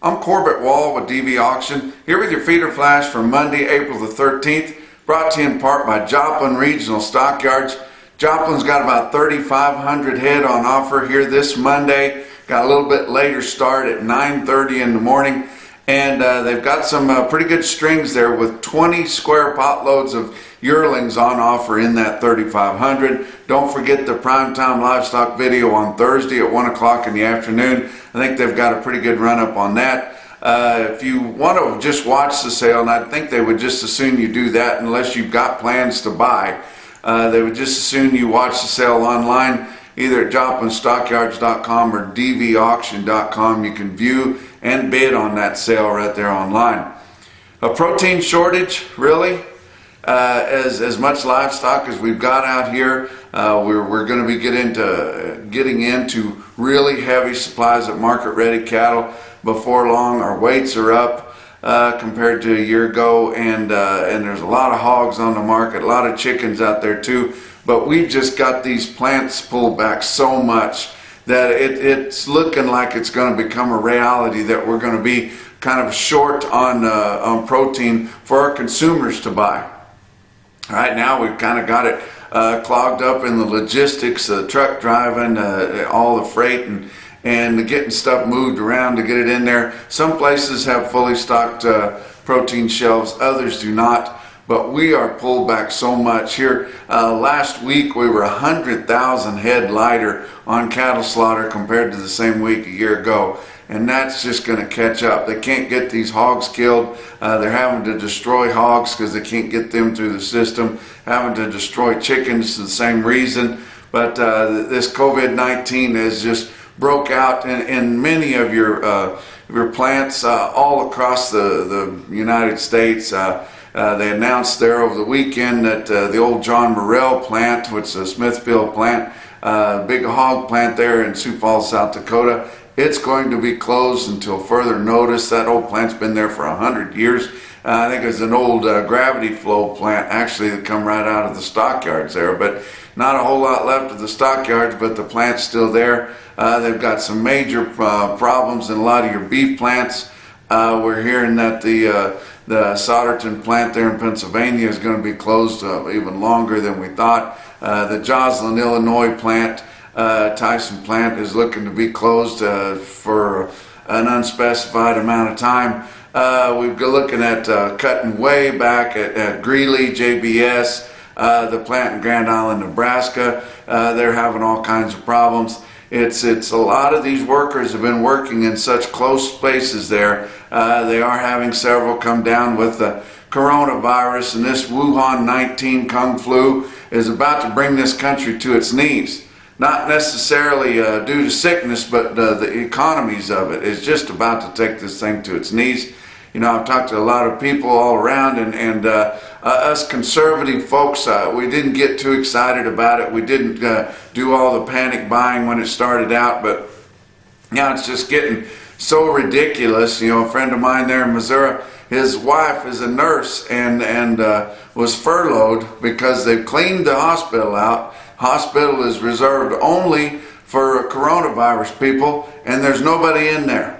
I'm Corbett Wall with DV Auction, here with your feeder flash for Monday, April the 13th, brought to you in part by Joplin Regional Stockyards. Joplin's got about 3,500 head on offer here this Monday. Got a little bit later start at 9:30 in the morning, and they've got some pretty good strings there with 20 square pot loads of yearlings on offer in that 3,500. Don't forget the primetime livestock video on Thursday at 1 o'clock in the afternoon. I think they've got a pretty good run up on that. If you want to just watch the sale, and I think they would just as soon you do that unless you've got plans to buy, they would just as soon you watch the sale online, either at joplinstockyards.com or dvauction.com. You can view and bid on that sale right there online. A protein shortage, really? As much livestock as we've got out here, we're going to be getting into really heavy supplies of market ready cattle before long. Our weights are up compared to a year ago, and there's a lot of hogs on the market, a lot of chickens out there too, but we've just got these plants pulled back so much that it's looking like it's going to become a reality that we're going to be kind of short on protein for our consumers to buy. Right now we've kind of got it clogged up in the logistics, truck driving, all the freight and getting stuff moved around to get it in there. Some places have fully stocked protein shelves, others do not, but we are pulled back so much here. Last week we were 100,000 head lighter on cattle slaughter compared to the same week a year ago. And that's just going to catch up. They can't get these hogs killed. They're having to destroy hogs because they can't get them through the system. Having to destroy chickens for the same reason. But this COVID-19 has just broke out in many of your plants all across the United States. They announced there over the weekend that the old John Morrell plant, which is a Smithfield plant, big hog plant there in Sioux Falls, South Dakota, it's going to be closed until further notice. That old plant's been there for 100 years. I think it's an old gravity flow plant actually that come right out of the stockyards there, but not a whole lot left of the stockyards, but the plant's still there. They've got some major problems in a lot of your beef plants. We're hearing that the Solderton plant there in Pennsylvania is going to be closed even longer than we thought. The Joslyn, Illinois plant, Tyson plant, is looking to be closed for an unspecified amount of time. We're looking at cutting way back at Greeley, JBS, the plant in Grand Island, Nebraska. They're having all kinds of problems. It's a lot of these workers have been working in such close spaces there. They are having several come down with the coronavirus, and this Wuhan 19 Kung flu is about to bring this country to its knees. Not necessarily due to sickness, but the economies of it is just about to take this thing to its knees. You know, I've talked to a lot of people all around, and us conservative folks, we didn't get too excited about it. We didn't do all the panic buying when it started out, but now it's just getting so ridiculous. You know, a friend of mine there in Missouri, his wife is a nurse and was furloughed because they've cleaned the hospital out. Hospital is reserved only for coronavirus people, and there's nobody in there.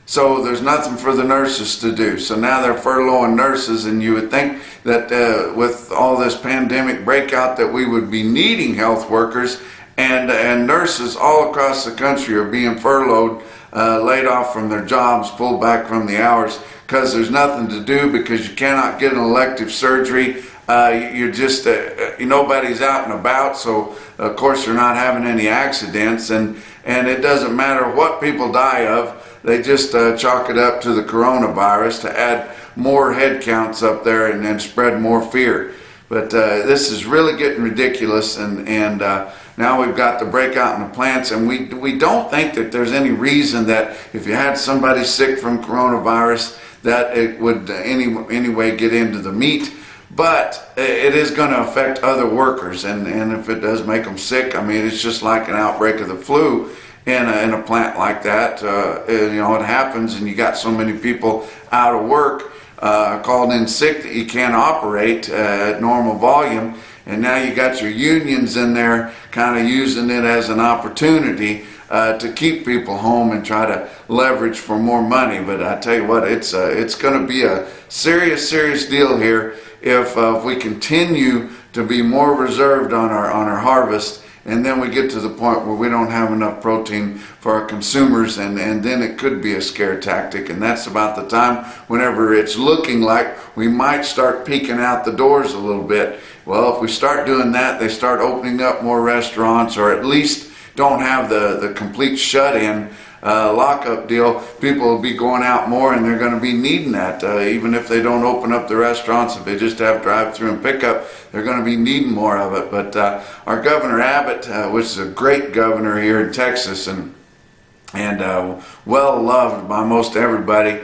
So there's nothing for the nurses to do. So now they're furloughing nurses, and you would think that with all this pandemic breakout that we would be needing health workers, and nurses all across the country are being furloughed, laid off from their jobs, pulled back from the hours because there's nothing to do, because you cannot get an elective surgery. You're just, nobody's out and about, so of course you're not having any accidents, and it doesn't matter what people die of. They just chalk it up to the coronavirus to add more head counts up there and spread more fear. But this is really getting ridiculous, and now we've got the breakout in the plants, and we don't think that there's any reason that if you had somebody sick from coronavirus that it would anyway get into the meat. But it is going to affect other workers, and if it does make them sick, I mean, it's just like an outbreak of the flu in a plant like that. You know, it happens, and you got so many people out of work, called in sick, that you can't operate at normal volume. And now you got your unions in there kind of using it as an opportunity to keep people home and try to leverage for more money. But I tell you what, it's going to be a serious deal here if we continue to be more reserved on our harvest, and then we get to the point where we don't have enough protein for our consumers, and then it could be a scare tactic. And that's about the time whenever it's looking like we might start peeking out the doors a little bit. Well, if we start doing that, they start opening up more restaurants, or at least don't have the complete shut-in lockup deal. People will be going out more, and they're going to be needing that. Even if they don't open up the restaurants, if they just have drive-through and pickup, they're going to be needing more of it. But our Governor Abbott, which is a great governor here in Texas, and well loved by most everybody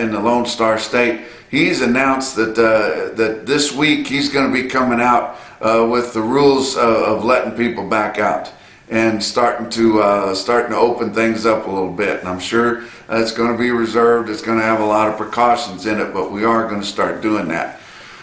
in the Lone Star State, he's announced that that this week he's going to be coming out with the rules of letting people back out and starting to open things up a little bit. And I'm sure it's going to be reserved. It's going to have a lot of precautions in it, but we are going to start doing that.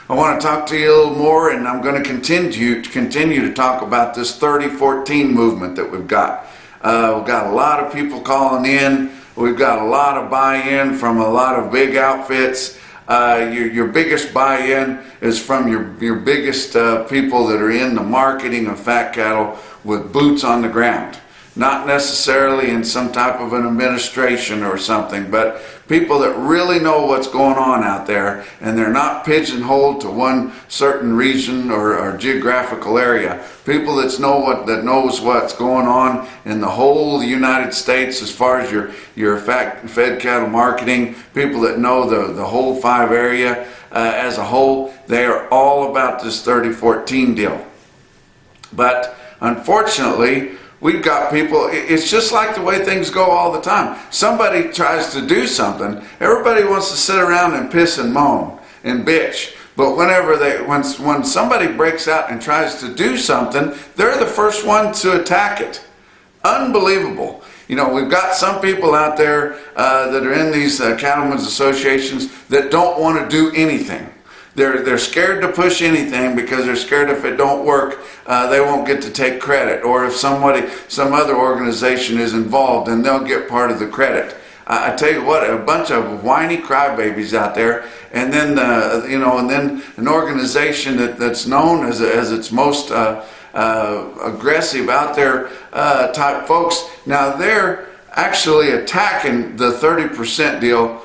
I want to talk to you a little more, and I'm going to continue to talk about this 30-14 movement that we've got. We've got a lot of people calling in. We've got a lot of buy-in from a lot of big outfits. Your biggest buy-in is from your biggest people that are in the marketing of fat cattle with boots on the ground. Not necessarily in some type of an administration or something, but people that really know what's going on out there, and they're not pigeonholed to one certain region or geographical area. People that knows what's going on in the whole United States as far as your fed cattle marketing. People that know the whole 5 area as a whole. They are all about this 30-14 deal. But unfortunately, we've got people, it's just like the way things go all the time. Somebody tries to do something, everybody wants to sit around and piss and moan and bitch. But when somebody breaks out and tries to do something, they're the first one to attack it. Unbelievable. You know, we've got some people out there that are in these cattlemen's associations that don't want to do anything. They're scared to push anything because they're scared if it don't work, they won't get to take credit. Or if some other organization is involved, then they'll get part of the credit. I tell you what, a bunch of whiny crybabies out there, and then and then an organization that's known as its most aggressive out there type folks. Now they're actually attacking the 30% deal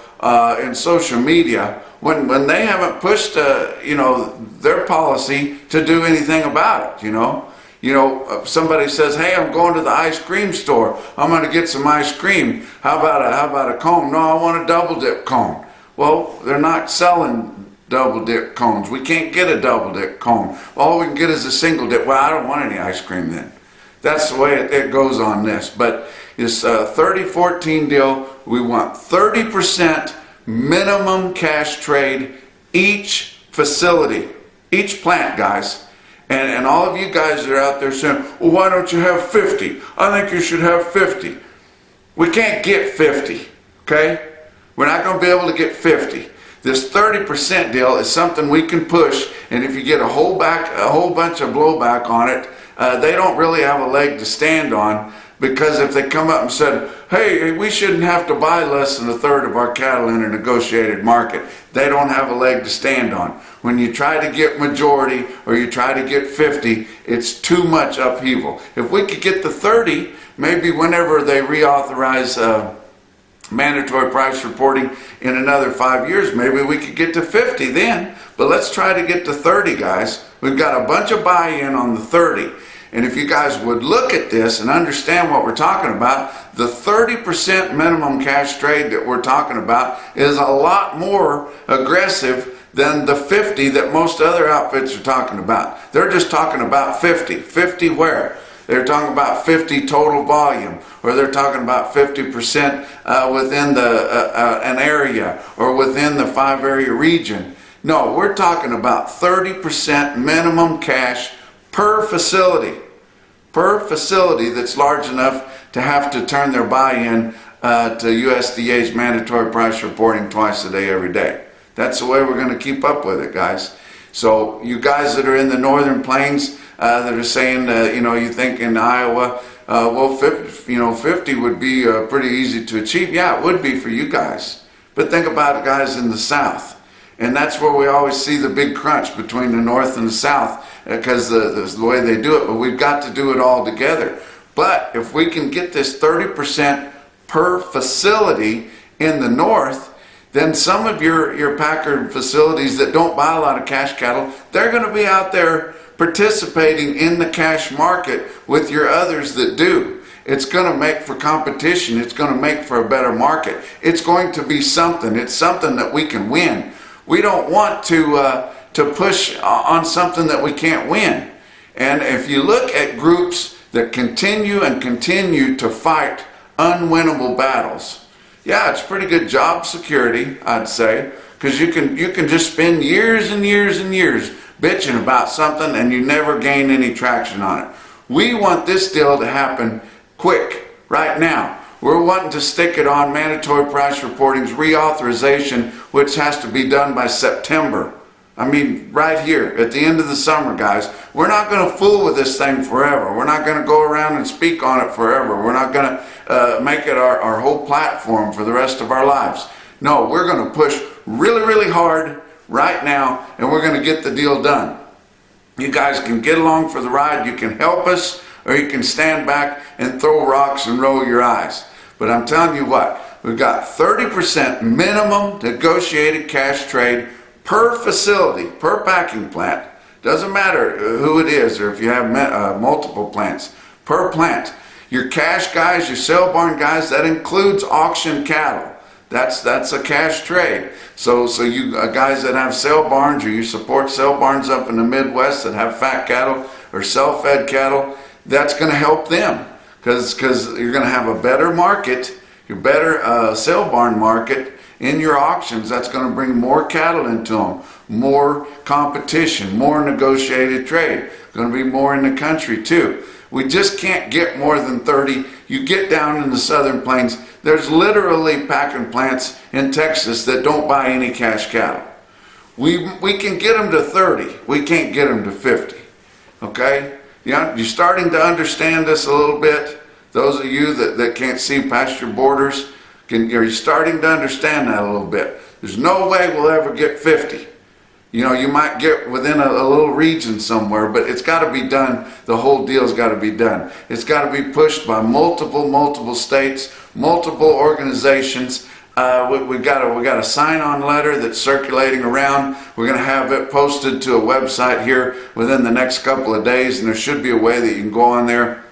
in social media when they haven't pushed their policy to do anything about it. Somebody says, hey, I'm going to the ice cream store. I'm going to get some ice cream. How about a cone? No, I want a double dip cone. Well, they're not selling double dip cones. We can't get a double dip cone. All we can get is a single dip. Well, I don't want any ice cream then. That's the way it goes on this. But this 30-14 deal, we want 30% minimum cash trade each facility, each plant, guys. And all of you guys that are out there saying, well, why don't you have 50? I think you should have 50. We can't get 50, okay? We're not going to be able to get 50. This 30% deal is something we can push, and if you get a whole bunch of blowback on it, they don't really have a leg to stand on, because if they come up and said, hey, we shouldn't have to buy less than a third of our cattle in a negotiated market, they don't have a leg to stand on. When you try to get majority or you try to get 50, it's too much upheaval. If we could get the 30, maybe whenever they reauthorize mandatory price reporting in another 5 years, maybe we could get to 50 then. But let's try to get to 30, guys. We've got a bunch of buy-in on the 30. And if you guys would look at this and understand what we're talking about, the 30% minimum cash trade that we're talking about is a lot more aggressive than the 50 that most other outfits are talking about. They're just talking about 50. 50 where? They're talking about 50 total volume, or they're talking about 50% within an area or within the 5-area region. No, we're talking about 30% minimum cash per facility that's large enough to have to turn their buy-in to USDA's mandatory price reporting twice a day, every day. That's the way we're going to keep up with it, guys. So you guys that are in the northern plains that are saying, you think in Iowa, well, 50 would be pretty easy to achieve. Yeah, it would be for you guys. But think about it, guys, in the South. And that's where we always see the big crunch between the North and the South, because the way they do it. But we've got to do it all together. But if we can get this 30% per facility in the North, then some of your packer facilities that don't buy a lot of cash cattle, they're going to be out there participating in the cash market with your others that do. It's going to make for competition. It's going to make for a better market. It's going to be something. It's something that we can win. We don't want to push on something that we can't win. And if you look at groups that continue and continue to fight unwinnable battles, yeah, it's pretty good job security, I'd say, because you can just spend years and years and years bitching about something and you never gain any traction on it. We want this deal to happen quick, right now. We're wanting to stick it on mandatory price reporting's reauthorization, which has to be done by September. I mean, right here at the end of the summer, guys. We're not going to fool with this thing forever. We're not going to go around and speak on it forever. We're not going to make it our whole platform for the rest of our lives. No, we're going to push really, really hard right now, and we're going to get the deal done. You guys can get along for the ride. You can help us, or you can stand back and throw rocks and roll your eyes. But I'm telling you what, we've got 30% minimum negotiated cash trade per facility, per packing plant. Doesn't matter who it is or if you have multiple plants, per plant. Your cash guys, your sale barn guys, that includes auction cattle. That's a cash trade. So you guys that have sale barns, or you support sale barns up in the Midwest that have fat cattle or cell-fed cattle, that's going to help them, because you're going to have a better market, your better sale barn market in your auctions. That's going to bring more cattle into them, more competition, more negotiated trade. Going to be more in the country too. We just can't get more than 30. You get down in the Southern Plains, there's literally packing plants in Texas that don't buy any cash cattle. We can get them to 30. We can't get them to 50. Okay? You're starting to understand this a little bit. Those of you that can't see past your borders, you're starting to understand that a little bit. There's no way we'll ever get 50. You might get within a little region somewhere, but it's got to be done. The whole deal's got to be done. It's got to be pushed by multiple states, multiple organizations. We got a sign-on letter that's circulating around. We're going to have it posted to a website here within the next couple of days, and there should be a way that you can go on there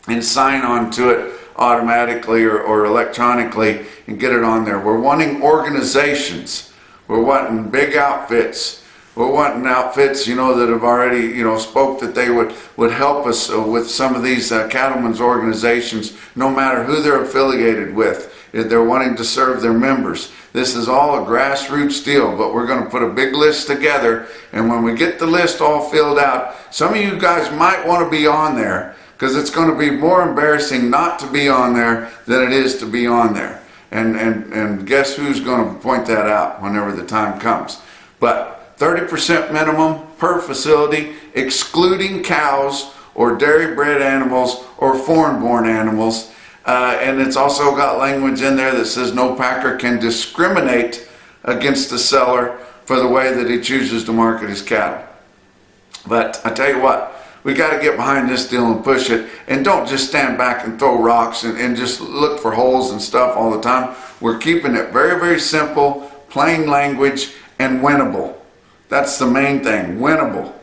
and sign on to it automatically or electronically and get it on there. We're wanting organizations. We're wanting big outfits. We're wanting outfits, that have already, spoke that they would help us with some of these cattlemen's organizations, no matter who they're affiliated with. They're wanting to serve their members. This is all a grassroots deal, but we're going to put a big list together, and when we get the list all filled out, some of you guys might want to be on there, because it's going to be more embarrassing not to be on there than it is to be on there. And guess who's going to point that out whenever the time comes. But 30% minimum per facility, excluding cows or dairy-bred animals or foreign-born animals. And it's also got language in there that says no packer can discriminate against the seller for the way that he chooses to market his cattle. But I tell you what, we got to get behind this deal and push it, and don't just stand back and throw rocks and just look for holes and stuff all the time. We're keeping it very, very simple, plain language, and winnable. That's the main thing, winnable.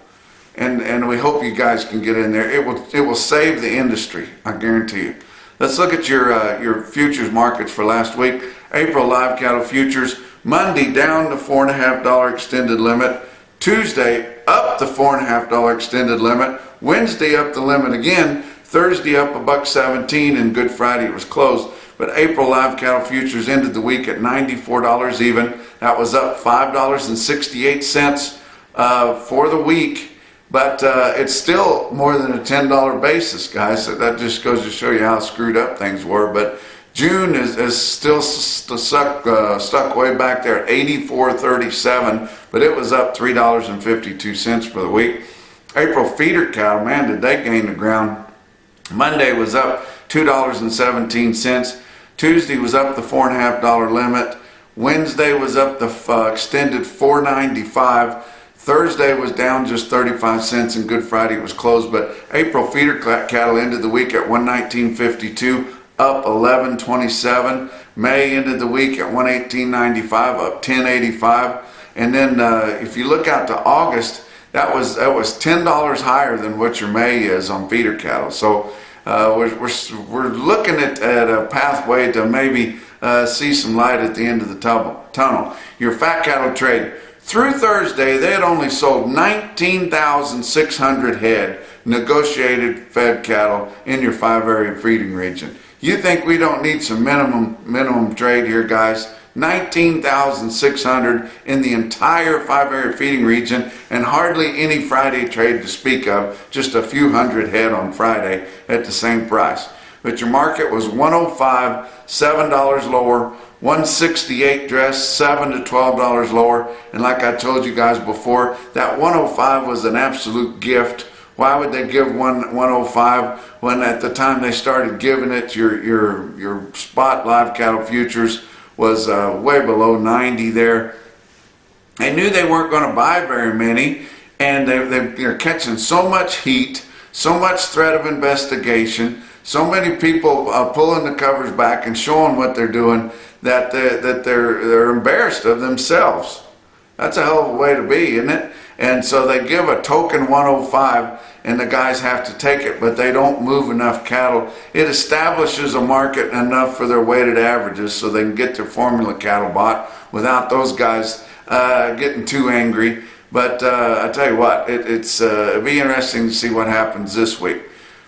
And we hope you guys can get in there. It will save the industry, I guarantee you. Let's look at your futures markets for last week. April live cattle futures, Monday down to $4.50 extended limit. Tuesday up the $4.50 extended limit. Wednesday up the limit again. Thursday up $1.17, and Good Friday it was closed. But April live cattle futures ended the week at $94 even. That was up $5.68 for the week. But it's still more than a $10 basis, guys. So that just goes to show you how screwed up things were. But June is still stuck way back there at $84.37, but it was up $3.52 for the week. April feeder cattle, man, did they gain the ground. Monday was up $2.17. Tuesday was up the $4.50 limit. Wednesday was up the extended $4.95. Thursday was down just 35 cents, and Good Friday was closed. But April feeder cattle ended the week at 119.52, up 11.27. May ended the week at 118.95, up 10.85. And then if you look out to August, that was $10 higher than what your May is on feeder cattle. So we're looking at a pathway to maybe see some light at the end of the tunnel. Your fat cattle trade. Through Thursday, they had only sold 19,600 head negotiated fed cattle in your 5-area feeding region. You think we don't need some minimum trade here, guys? 19,600 in the entire 5-area feeding region, and hardly any Friday trade to speak of, just a few hundred head on Friday at the same price. But your market was 105, $7 lower, 168 dress, $7 to $12 lower. And like I told you guys before, that 105 was an absolute gift. Why would they give 105 when at the time they started giving it, your spot live cattle futures was way below 90 there. They knew they weren't going to buy very many, and they're catching so much heat, so much threat of investigation, so many people pulling the covers back and showing what they're doing that they're embarrassed of themselves. That's a hell of a way to be, isn't it? And so they give a token 105, and the guys have to take it, but they don't move enough cattle. It establishes a market enough for their weighted averages so they can get their formula cattle bought without those guys getting too angry. But I tell you what, it'll be interesting to see what happens this week.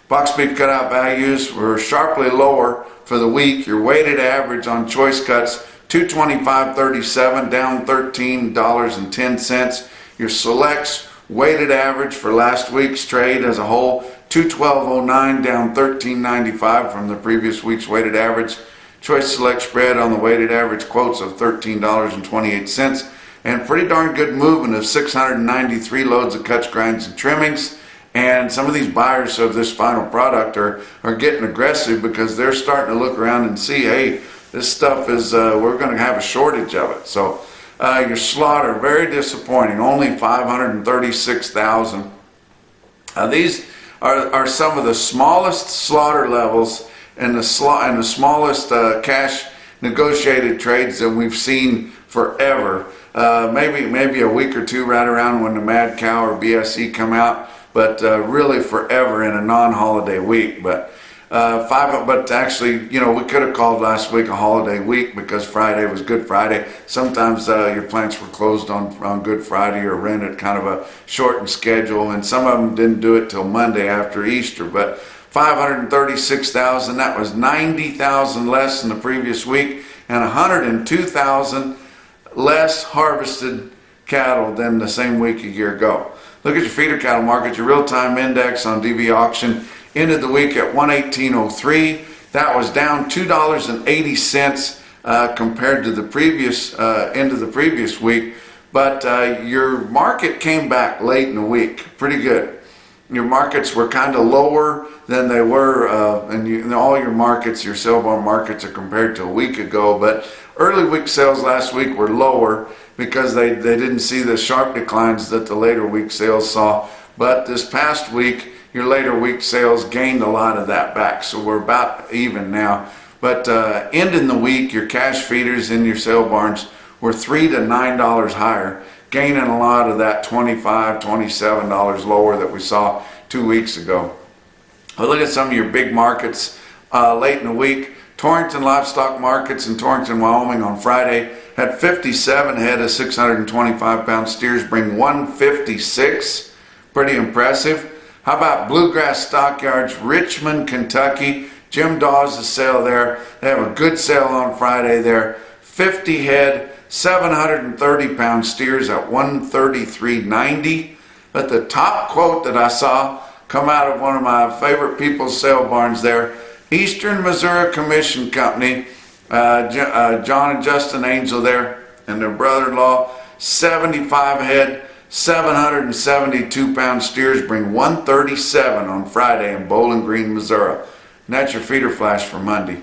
Box beef cutout values were sharply lower for the week. Your weighted average on choice cuts, $225.37, down $13.10. Your selects weighted average for last week's trade as a whole, $212.09, down $13.95 from the previous week's weighted average. Choice select spread on the weighted average quotes of $13.28, and pretty darn good movement of 693 loads of cuts, grinds, and trimmings. And some of these buyers of this final product are getting aggressive because they're starting to look around and see, hey, this stuff is, we're going to have a shortage of it. So your slaughter, very disappointing, only 536,000. These are some of the smallest slaughter levels and the smallest cash negotiated trades that we've seen forever. Maybe a week or two right around when the Mad Cow or BSE come out, but really forever in a non-holiday week. But actually, you know, we could have called last week a holiday week because Friday was Good Friday. Sometimes your plants were closed on Good Friday or rented kind of a shortened schedule, and some of them didn't do it till Monday after Easter. But 536,000, that was 90,000 less than the previous week, and 102,000 less harvested cattle than the same week a year ago. Look at your feeder cattle market. Your real-time index on DV Auction ended the week at 118.03. That was down $2.80 compared to the previous end of the previous week. But your market came back late in the week, pretty good. Your markets were kind of lower than they were, and all your markets, your sale barn markets, are compared to a week ago. But early week sales last week were lower because they didn't see the sharp declines that the later week sales saw. But this past week, your later week sales gained a lot of that back. So we're about even now. But ending the week, your cash feeders in your sale barns were $3 to $9 higher, gaining a lot of that $25, $27 lower that we saw 2 weeks ago. Well, look at some of your big markets late in the week. Torrington Livestock Markets in Torrington, Wyoming on Friday had 57 head of 625-pound steers, bring 156. Pretty impressive. How about Bluegrass Stockyards, Richmond, Kentucky? Jim Dawes' sale there. They have a good sale on Friday there. 50 head, 730-pound steers at $133.90. But the top quote that I saw come out of one of my favorite people's sale barns there, Eastern Missouri Commission Company, John and Justin Angel there and their brother-in-law, 75 head, 772-pound steers bring 137 on Friday in Bowling Green, Missouri. And that's your feeder flash for Monday.